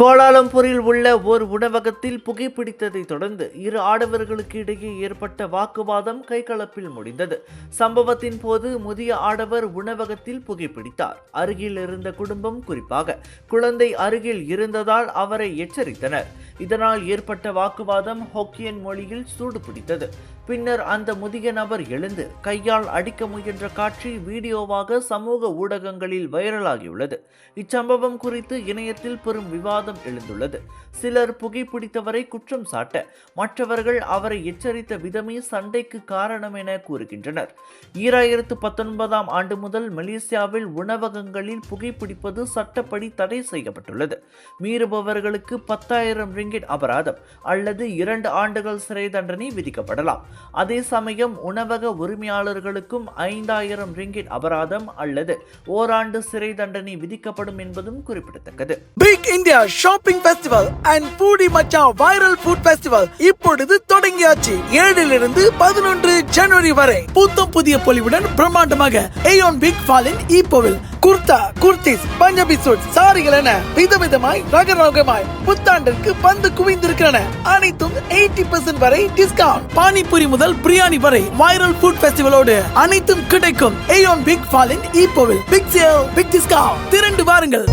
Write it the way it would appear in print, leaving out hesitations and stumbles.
கோலாலம்பூரில் உள்ள ஓர் உணவகத்தில் புகைப்பிடித்ததை தொடர்ந்து இரு ஆடவர்களுக்கு இடையே ஏற்பட்ட வாக்குவாதம் கைகலப்பில் முடிந்தது. சம்பவத்தின் போது முதிய ஆடவர் உணவகத்தில் புகைப்பிடித்தார். அருகில் இருந்த குடும்பம், குறிப்பாக குழந்தை அருகில் இருந்ததால் அவரை எச்சரித்தனர். இதனால் ஏற்பட்ட வாக்குவாதம் ஹொக்கியன் மொழியில் சூடு பிடித்தது. பின்னர் அந்த முதிய நபர் எழுந்து கையால் அடிக்க முயன்ற காட்சி வீடியோவாக சமூக ஊடகங்களில் வைரலாகியுள்ளது. இச்சம்பவம் குறித்து இணையத்தில் பெரும் விவாதம் எழுந்துள்ளது. சிலர் புகைப்பிடித்தவரை குற்றம் சாட்ட, மற்றவர்கள் அவரை எச்சரித்த விதமே சண்டைக்கு காரணம் என கூறுகின்றனர். 2019 ஆண்டு முதல் மலேசியாவில் உணவகங்களில் புகைப்பிடிப்பது சட்டப்படி தடை செய்யப்பட்டுள்ளது. மீறுபவர்களுக்கு 10,000 ரிங்கிட் அபராதம் அல்லது 2 ஆண்டுகள் சிறை தண்டனை விதிக்கப்படலாம். அதே சமயம் உணவக உரிமையாளர்களுக்கும் 5,000 ரிங்கிட் அபராதம் அல்லது ஓராண்டு சிறை தண்டனை விதிக்கப்படும் என்பதும் குறிப்பிடத்தக்கது. Big India shopping festival and பூடி மச்சா வைரல் ஃபுட் ஃபெஸ்டிவல் இப்பொழுது தொடங்கியாச்சு. 7 to 11 ஜனவரி வரை புத்தம் புதிய பொலிவுடன் பிரம்மாண்டமாக ஏயோன் பிக் ஃபாலின் ஈப்போவில் குர்தா, குர்த்திஸ், பஞ்சாபி சூட், சாரிகள் என விதவிதமாய் ரகரகமாய் புத்தாண்டிற்கு வந்து குவிந்திருக்கின்றன. அனைத்தும் 80% வரை டிஸ்கவுண்ட். பானிபூரி முதல் பிரியாணி வரை வைரல் ஃபுட் ஃபெஸ்டிவலோடு அனைத்தும் கிடைக்கும். ஏயோன் பிக் ஃபாலின் ஈப்போவில் பிக் சேல், பிக் டிஸ்கவுண்ட். திரண்டு வாருங்கள்.